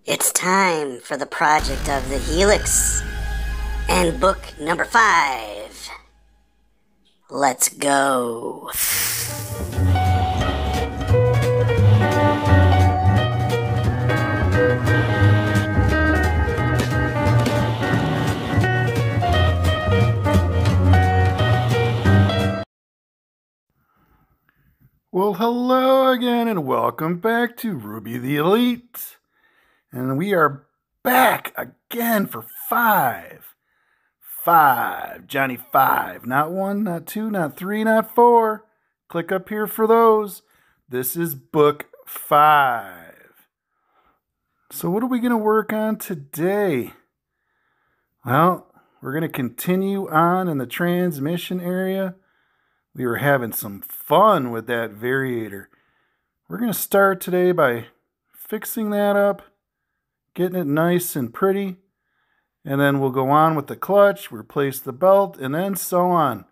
It's time for the project of the Helix and book number 5. Let's go. Well, hello again and welcome back to Ruby the Elite. And we are back again for 5. 5. Johnny 5. Not 1, not 2, not 3, not 4. Click up here for those. This is book 5. So what are we going to work on today? Well, we're going to continue on in the transmission area. We were having some fun with that Variator. We're going to start today by fixing that up, getting it nice and pretty, and then we'll go on with the clutch, replace the belt, and then so on.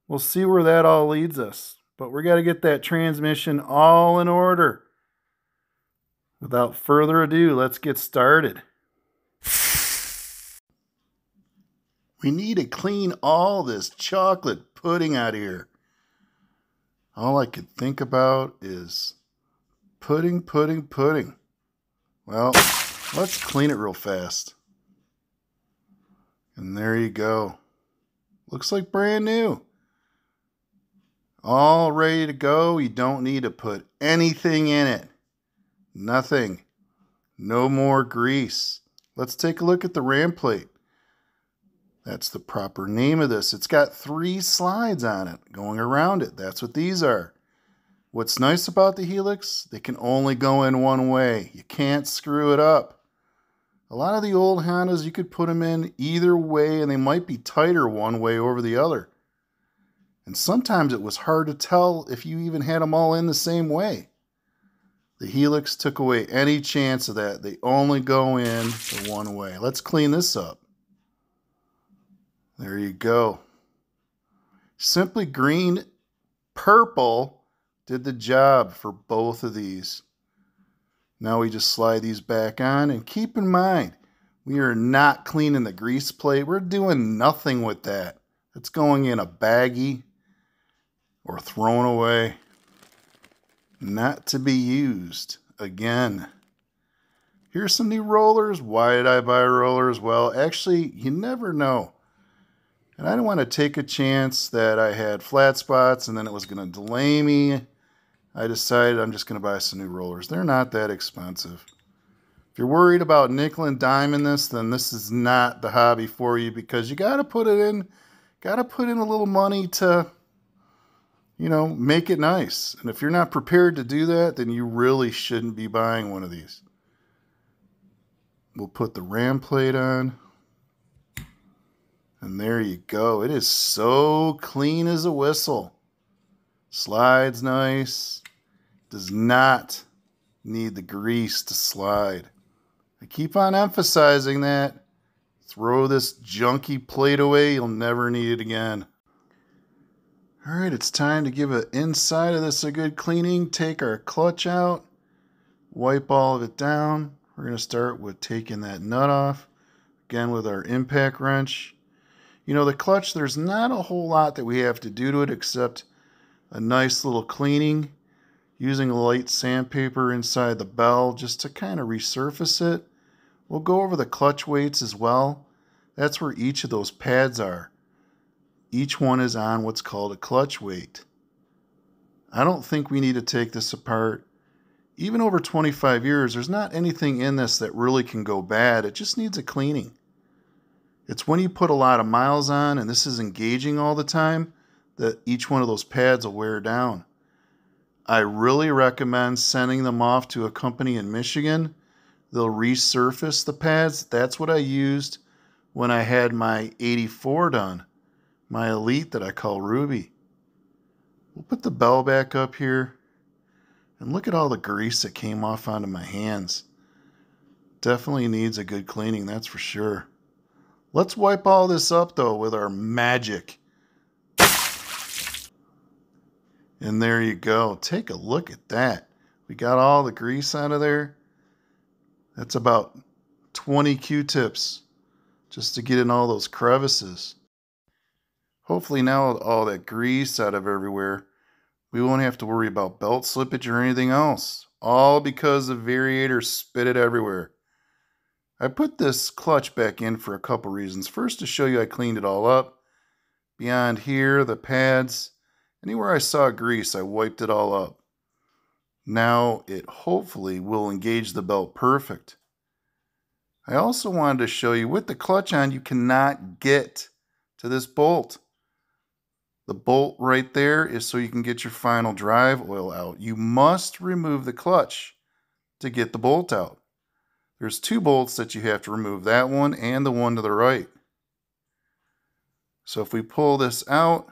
We'll see where that all leads us. But we got to get that transmission all in order. Without further ado, let's get started. We need to clean all this chocolate pudding out of here. All I could think about is pudding. Well, let's clean it real fast. And there you go. Looks like brand new. All ready to go. You don't need to put anything in it. Nothing. No more grease. Let's take a look at the ram plate. That's the proper name of this. It's got 3 slides on it going around it. That's what these are. What's nice about the Helix, they can only go in one way. You can't screw it up. A lot of the old Hondas, you could put them in either way and they might be tighter one way over the other. And sometimes it was hard to tell if you even had them all in the same way. The Helix took away any chance of that. They only go in the one way. Let's clean this up. There you go. Simply Green Purple did the job for both of these. Now we just slide these back on, and keep in mind, we are not cleaning the grease plate. We're doing nothing with that. It's going in a baggie or thrown away. Not to be used again. Here's some new rollers. Why did I buy rollers? Well, actually, you never know. And I didn't want to take a chance that I had flat spots and then it was going to delay me. I decided I'm just going to buy some new rollers. They're not that expensive. If you're worried about nickel and diming this, then this is not the hobby for you, because you got to put in a little money to, make it nice. And if you're not prepared to do that, then you really shouldn't be buying one of these. We'll put the ram plate on. And there you go. It is so clean as a whistle. Slides nice. Does not need the grease to slide. I keep on emphasizing that. Throw this junky plate away. You'll never need it again. All right, it's time to give the inside of this a good cleaning. Take our clutch out. Wipe all of it down. We're going to start with taking that nut off. Again, with our impact wrench. The clutch, there's not a whole lot that we have to do to it except a nice little cleaning, using a light sandpaper inside the bell just to kind of resurface it. We'll go over the clutch weights as well. That's where each of those pads are. Each one is on what's called a clutch weight. I don't think we need to take this apart. Even over 25 years, there's not anything in this that really can go bad. It just needs a cleaning. It's when you put a lot of miles on and this is engaging all the time that each one of those pads will wear down. I really recommend sending them off to a company in Michigan. They'll resurface the pads. That's what I used when I had my 84 done, my Elite that I call Ruby. We'll put the bell back up here and look at all the grease that came off onto my hands. Definitely needs a good cleaning, that's for sure. Let's wipe all this up, though, with our magic. And there you go. Take a look at that. We got all the grease out of there. That's about 20 Q-tips just to get in all those crevices. Hopefully now with all that grease out of everywhere, we won't have to worry about belt slippage or anything else. All because the Variator spit it everywhere. I put this clutch back in for a couple reasons. First, to show you I cleaned it all up. Beyond here, the pads, anywhere I saw grease, I wiped it all up. Now it hopefully will engage the belt perfect. I also wanted to show you with the clutch on, you cannot get to this bolt. The bolt right there is so you can get your final drive oil out. You must remove the clutch to get the bolt out. There's two bolts that you have to remove, that one and the one to the right. So if we pull this out,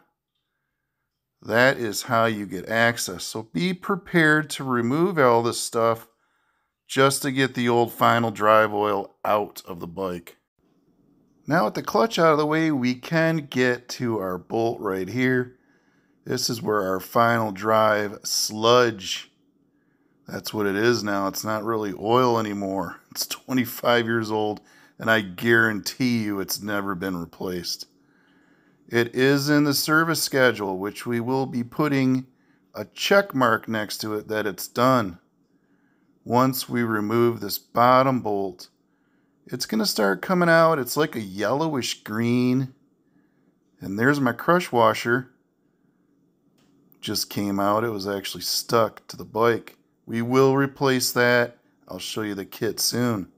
that is how you get access. So be prepared to remove all this stuff just to get the old final drive oil out of the bike. Now with the clutch out of the way, we can get to our bolt right here. This is where our final drive sludge, that's what it is now. It's not really oil anymore. It's 25 years old, and I guarantee you it's never been replaced. It is in the service schedule, which we will be putting a check mark next to it that it's done. Once we remove this bottom bolt, it's going to start coming out. It's like a yellowish green. And there's my crush washer. Just came out. It was actually stuck to the bike. We will replace that. I'll show you the kit soon.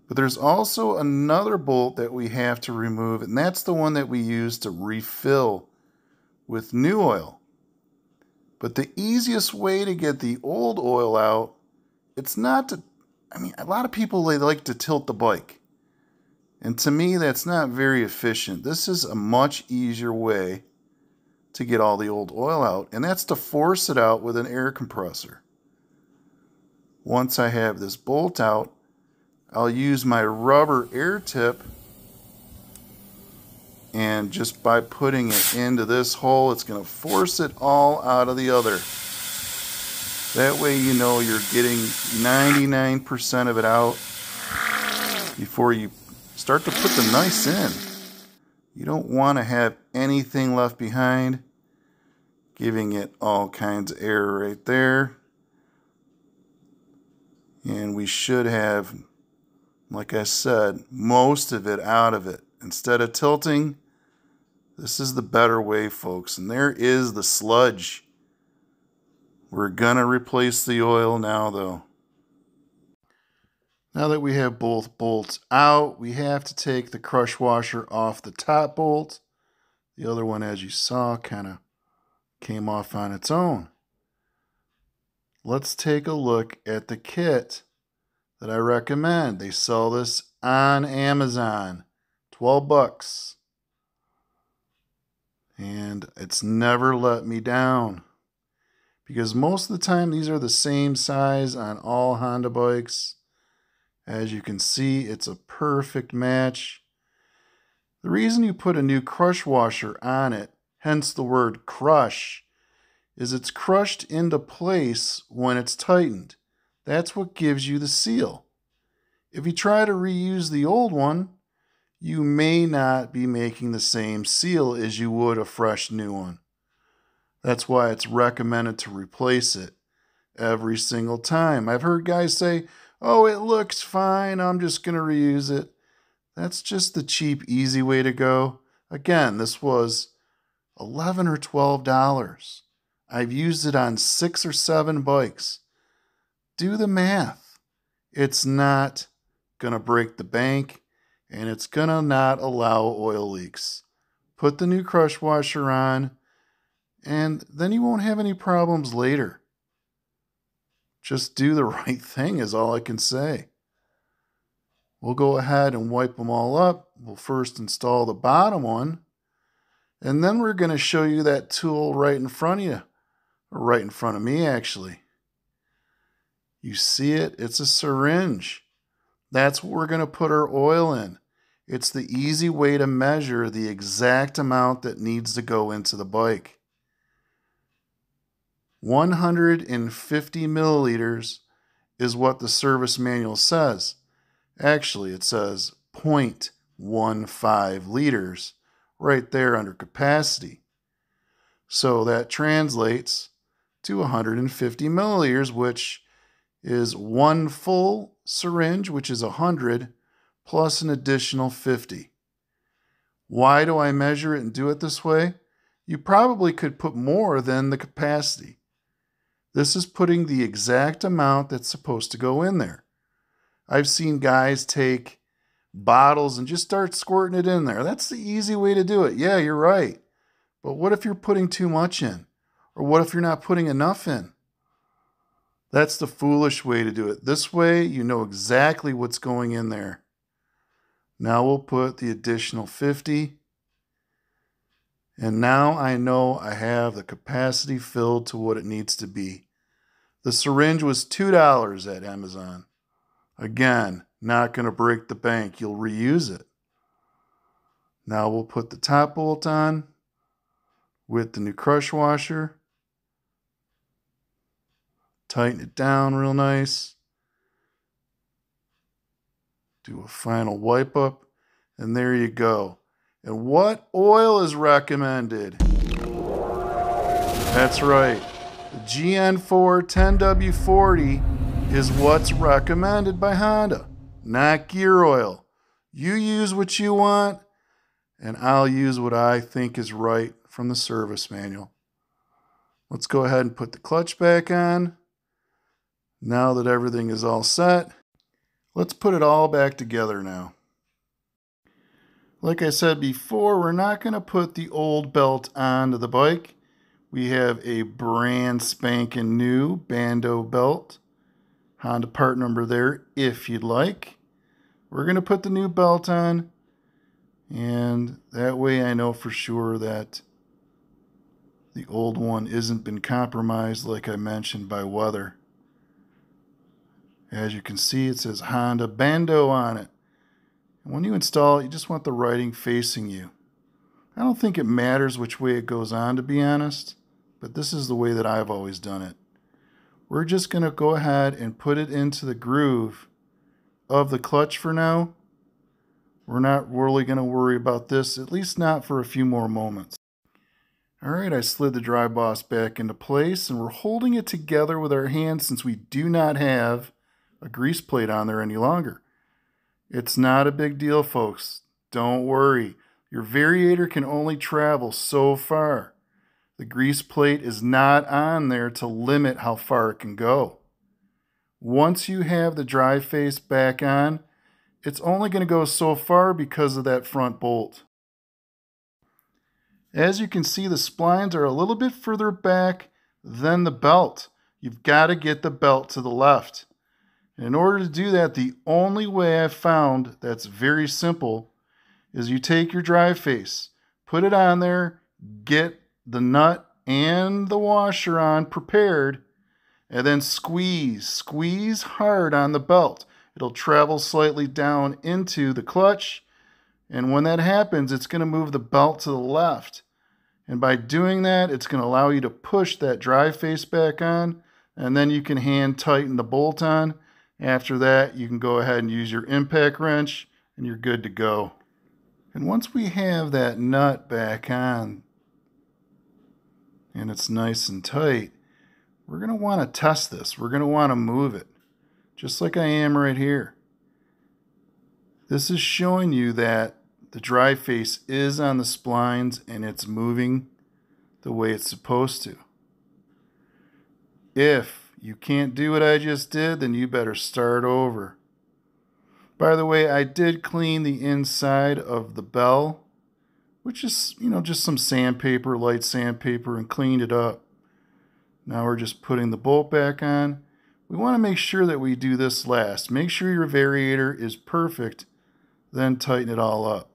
But there's also another bolt that we have to remove, and that's the one that we use to refill with new oil. But the easiest way to get the old oil out, it's not to, a lot of people, they like to tilt the bike. And to me, that's not very efficient. This is a much easier way to get all the old oil out, and that's to force it out with an air compressor. Once I have this bolt out, I'll use my rubber air tip, and just by putting it into this hole, it's going to force it all out of the other. That way you know you're getting 99% of it out before you start to put the nice in. You don't want to have anything left behind, giving it all kinds of air right there. And we should have, like I said, most of it out of it. Instead of tilting, this is the better way, folks. And there is the sludge. We're going to replace the oil now, though. Now that we have both bolts out, we have to take the crush washer off the top bolt. The other one, as you saw, kind of came off on its own. Let's take a look at the kit that I recommend. They sell this on Amazon, 12 bucks. And it's never let me down, because most of the time these are the same size on all Honda bikes. As you can see, it's a perfect match. The reason you put a new crush washer on it, hence the word crush, is it's crushed into place when it's tightened. That's what gives you the seal. If you try to reuse the old one, you may not be making the same seal as you would a fresh new one. That's why it's recommended to replace it every single time. I've heard guys say, oh, it looks fine, I'm just going to reuse it. That's just the cheap, easy way to go. Again, this was $11 or $12. I've used it on 6 or 7 bikes. Do the math. It's not going to break the bank, and it's going to not allow oil leaks. Put the new crush washer on, and then you won't have any problems later. Just do the right thing is all I can say. We'll go ahead and wipe them all up. We'll first install the bottom one, and then we're going to show you that tool right in front of you, or right in front of me actually. You see it? It's a syringe. That's what we're going to put our oil in. It's the easy way to measure the exact amount that needs to go into the bike. 150 milliliters is what the service manual says. Actually, it says 0.15 liters right there under capacity. So that translates to 150 milliliters, which is one full syringe, which is 100, plus an additional 50. Why do I measure it and do it this way? You probably could put more than the capacity. This is putting the exact amount that's supposed to go in there. I've seen guys take bottles and just start squirting it in there. That's the easy way to do it. Yeah, you're right. But what if you're putting too much in? Or what if you're not putting enough in? That's the foolish way to do it. This way, you know exactly what's going in there. Now we'll put the additional 50. And now I know I have the capacity filled to what it needs to be. The syringe was $2 at Amazon. Again, not going to break the bank. You'll reuse it. Now we'll put the top bolt on with the new crush washer. Tighten it down real nice. Do a final wipe up. And there you go. And what oil is recommended? That's right. The GN4 10W40 is what's recommended by Honda, not gear oil. You use what you want, and I'll use what I think is right from the service manual. Let's go ahead and put the clutch back on. Now that everything is all set, let's put it all back together now. Like I said before, we're not going to put the old belt onto the bike. We have a brand spanking new Bando belt. Honda part number there if you'd like. We're going to put the new belt on, and that way I know for sure that the old one isn't been compromised like I mentioned by weather. As you can see, it says Honda Bando on it. And when you install it, you just want the writing facing you. I don't think it matters which way it goes on, to be honest, but this is the way that I've always done it. We're just going to go ahead and put it into the groove of the clutch for now. We're not really going to worry about this, at least not for a few more moments. Alright, I slid the dry boss back into place, and we're holding it together with our hands since we do not have a grease plate on there any longer. It's not a big deal, folks. Don't worry. Your Variator can only travel so far. The grease plate is not on there to limit how far it can go. Once you have the dry face back on, it's only going to go so far because of that front bolt. As you can see, the splines are a little bit further back than the belt. You've got to get the belt to the left. And in order to do that, the only way I've found that's very simple is you take your dry face, put it on there, get the nut and the washer on prepared, and then squeeze hard on the belt. It'll travel slightly down into the clutch, and when that happens, it's going to move the belt to the left. And by doing that, it's going to allow you to push that dry face back on, and then you can hand tighten the bolt on. After that, you can go ahead and use your impact wrench, and you're good to go. And once we have that nut back on, and it's nice and tight, we're going to want to test this. We're going to want to move it, just like I am right here. This is showing you that the dry face is on the splines and it's moving the way it's supposed to. If you can't do what I just did, then you better start over. By the way, I did clean the inside of the bell, which is, just some sandpaper, light sandpaper, and cleaned it up. Now we're just putting the bolt back on. We want to make sure that we do this last. Make sure your Variator is perfect, then tighten it all up.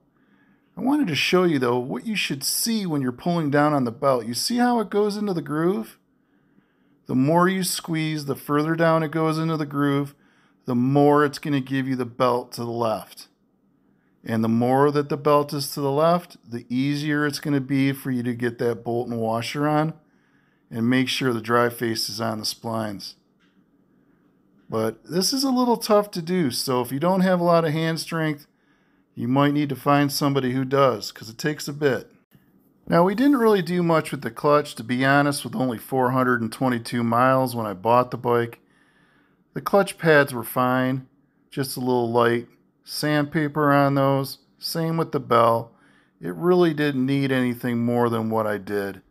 I wanted to show you, though, what you should see when you're pulling down on the belt. You see how it goes into the groove? The more you squeeze, the further down it goes into the groove, the more it's going to give you the belt to the left. And the more that the belt is to the left, the easier it's going to be for you to get that bolt and washer on, and make sure the dry face is on the splines. But this is a little tough to do, so if you don't have a lot of hand strength, you might need to find somebody who does, because it takes a bit. Now, we didn't really do much with the clutch, to be honest, with only 422 miles when I bought the bike. The clutch pads were fine, just a little light. Sandpaper on those, same with the bell. It really didn't need anything more than what I did.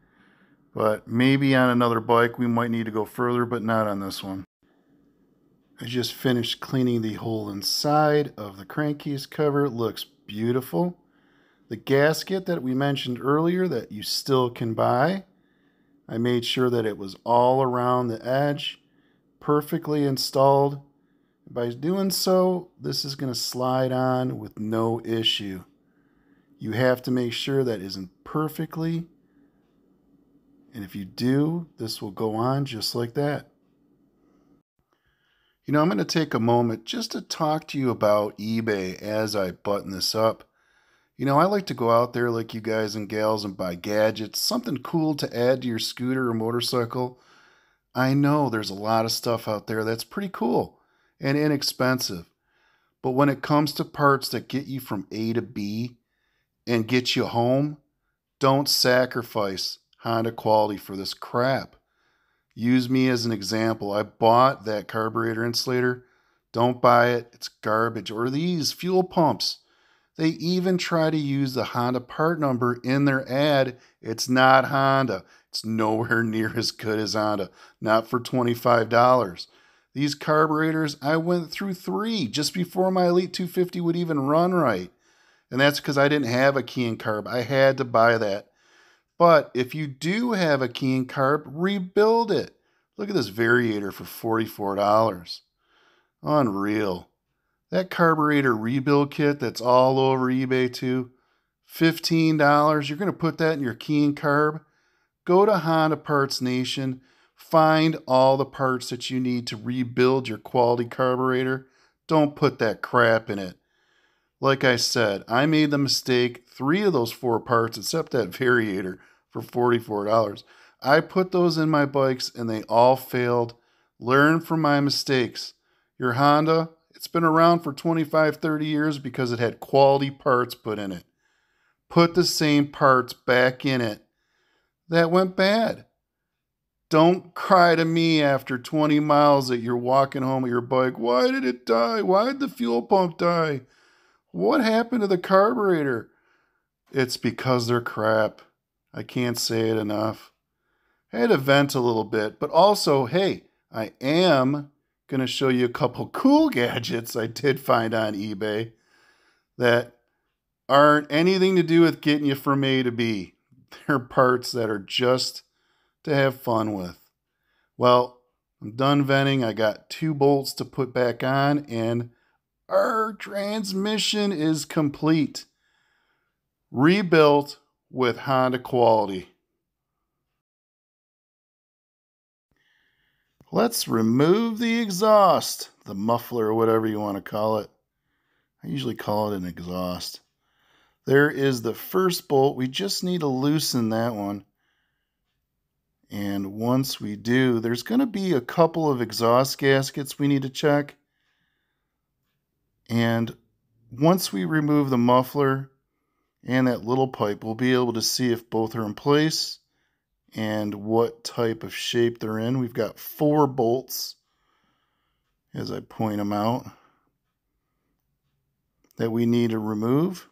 But maybe on another bike we might need to go further, but not on this one. I just finished cleaning the whole inside of the crankcase cover. It looks beautiful. The gasket that we mentioned earlier that you still can buy, I made sure that it was all around the edge, perfectly installed. By doing so, this is going to slide on with no issue. You have to make sure that isn't perfectly, and if you do, this will go on just like that. You know, I'm going to take a moment just to talk to you about eBay as I button this up. You know, I like to go out there like you guys and gals and buy gadgets, something cool to add to your scooter or motorcycle. I know there's a lot of stuff out there that's pretty cool and inexpensive. But when it comes to parts that get you from A to B and get you home, don't sacrifice Honda quality for this crap. Use me as an example. I bought that carburetor insulator. Don't buy it. It's garbage. Or these fuel pumps. They even try to use the Honda part number in their ad. It's not Honda. It's nowhere near as good as Honda. Not for $25. These carburetors, I went through 3 just before my Elite 250 would even run right. And that's because I didn't have a key and carb. I had to buy that. But if you do have a key and carb, rebuild it. Look at this Variator for $44. Unreal. That carburetor rebuild kit that's all over eBay too, $15. You're going to put that in your key and carb. Go to Honda Parts Nation. Find all the parts that you need to rebuild your quality carburetor. Don't put that crap in it. Like I said, I made the mistake. 3 of those 4 parts, except that Variator, for $44. I put those in my bikes and they all failed. Learn from my mistakes. Your Honda, it's been around for 25, 30 years because it had quality parts put in it. Put the same parts back in it. That went bad. Don't cry to me after 20 miles that you're walking home with your bike. Why did it die? Why did the fuel pump die? What happened to the carburetor? It's because they're crap. I can't say it enough. I had to vent a little bit, but also, hey, I am going to show you a couple cool gadgets I did find on eBay that aren't anything to do with getting you from A to B. They're parts that are just to have fun with. Well, I'm done venting. I got 2 bolts to put back on, and our transmission is complete. Rebuilt with Honda quality. Let's remove the exhaust, the muffler, or whatever you want to call it. I usually call it an exhaust. There is the first bolt. We just need to loosen that one. And once we do, there's going to be a couple of exhaust gaskets we need to check. And once we remove the muffler and that little pipe, we'll be able to see if both are in place and what type of shape they're in. We've got 4 bolts, as I point them out, that we need to remove.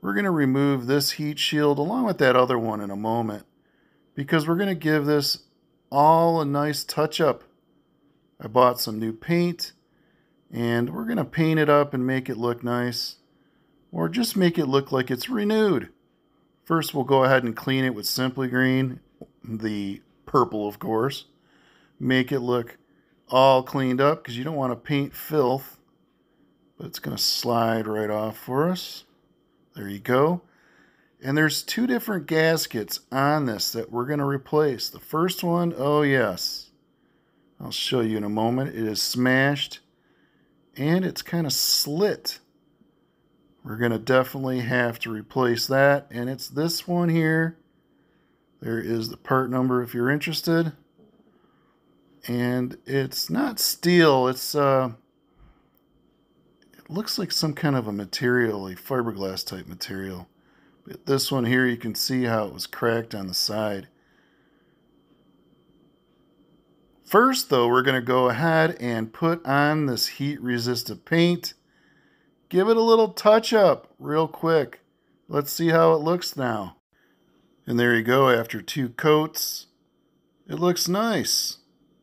We're going to remove this heat shield along with that other one in a moment because we're going to give this all a nice touch up. I bought some new paint and we're going to paint it up and make it look nice, or just make it look like it's renewed. First, we'll go ahead and clean it with Simply Green, the purple, of course. Make it look all cleaned up because you don't want to paint filth. But it's going to slide right off for us. There you go. And there's 2 different gaskets on this that we're going to replace. The first one, oh yes, I'll show you in a moment. It is smashed and it's kind of slit. We're going to definitely have to replace that, and it's this one here. There is the part number if you're interested. And it's not steel, it looks like some kind of a material, a fiberglass type material. But this one here, you can see how it was cracked on the side. First though, we're going to go ahead and put on this heat resistant paint. Give it a little touch up real quick. Let's see how it looks now. And there you go, after 2 coats, it looks nice.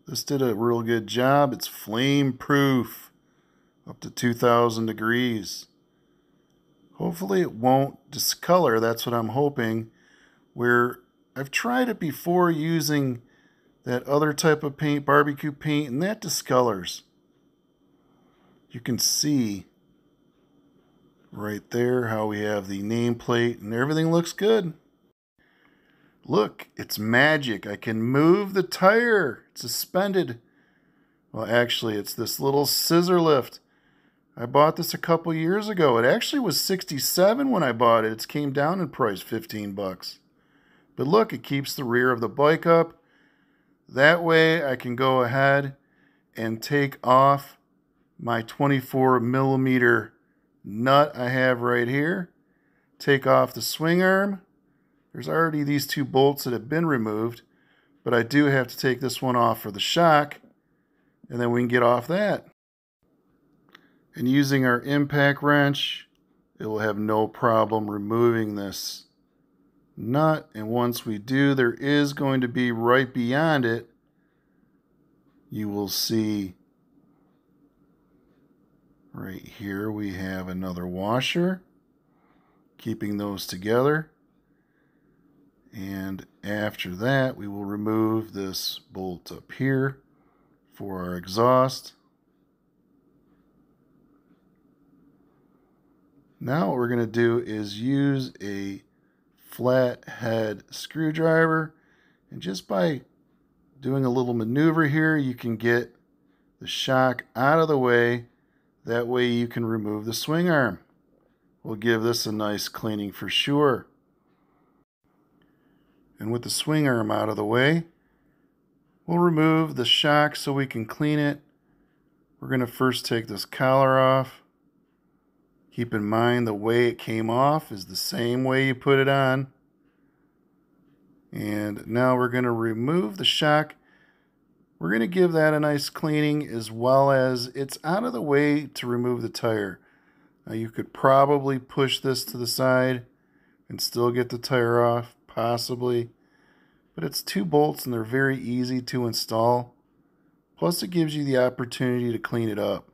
This did a real good job. It's flame proof up to 2000 degrees. Hopefully it won't discolor, that's what I'm hoping. Where I've tried it before using that other type of paint, barbecue paint, and that discolors. You can see right there how we have the nameplate and everything looks good. Look, it's magic. I can move the tire. It's suspended. Well, actually, it's this little scissor lift. I bought this a couple years ago. It actually was $67 when I bought it. It's came down in price, $15. But look, it keeps the rear of the bike up. That way I can go ahead and take off my 24 millimeter nut I have right here. Take off the swing arm. There's already these 2 bolts that have been removed, but I do have to take this one off for the shock, and then we can get off that. And using our impact wrench, it will have no problem removing this nut. And once we do, there is going to be right beyond it, you will see right here we have another washer, keeping those together. And after that, we will remove this bolt up here for our exhaust. Now what we're going to do is use a flat head screwdriver, and just by doing a little maneuver here, you can get the shock out of the way. That way you can remove the swing arm. We'll give this a nice cleaning for sure. And with the swing arm out of the way, we'll remove the shock so we can clean it. We're going to first take this collar off. Keep in mind the way it came off is the same way you put it on. And now we're going to remove the shock. We're going to give that a nice cleaning, as well as it's out of the way to remove the tire. Now you could probably push this to the side and still get the tire off, possibly. But it's 2 bolts and they're very easy to install. Plus it gives you the opportunity to clean it up.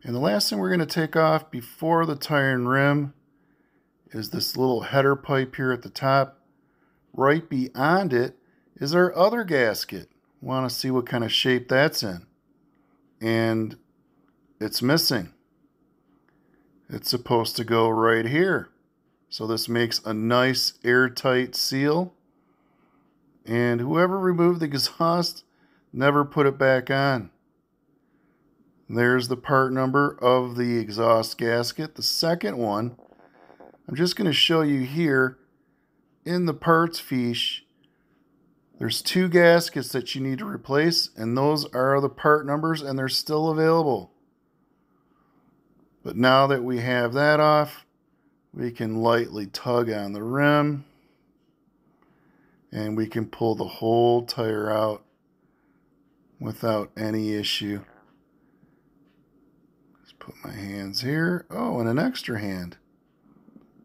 And the last thing we're going to take off before the tire and rim is this little header pipe here at the top. Right beyond it is our other gasket. Want to see what kind of shape that's in. And it's missing. It's supposed to go right here. So this makes a nice airtight seal. And whoever removed the exhaust never put it back on. There's the part number of the exhaust gasket. The second one, I'm just going to show you here in the parts fiche. There's 2 gaskets that you need to replace, and those are the part numbers, and they're still available. But now that we have that off, we can lightly tug on the rim, and we can pull the whole tire out without any issue. Let's put my hands here. Oh, and an extra hand.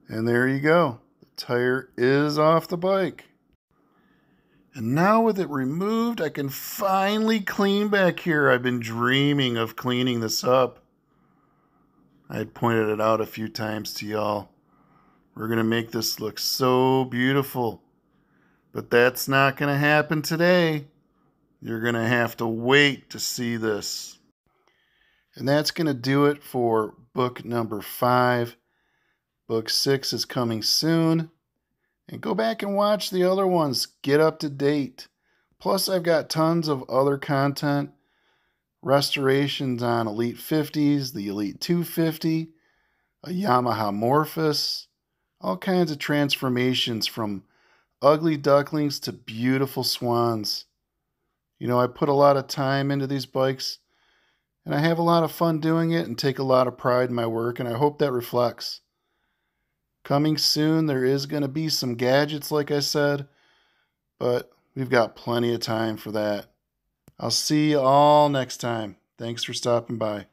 And there you go. The tire is off the bike. And now with it removed, I can finally clean back here. I've been dreaming of cleaning this up. I had pointed it out a few times to y'all. We're going to make this look so beautiful. But that's not going to happen today. You're going to have to wait to see this. And that's going to do it for book number 5. Book 6 is coming soon. And go back and watch the other ones. Get up to date. Plus, I've got tons of other content. Restorations on Elite 50s, the Elite 250, a Yamaha Morphus. All kinds of transformations from ugly ducklings to beautiful swans. You know, I put a lot of time into these bikes, and I have a lot of fun doing it and take a lot of pride in my work, and I hope that reflects. Coming soon, there is going to be some gadgets, like I said, but we've got plenty of time for that. I'll see you all next time. Thanks for stopping by.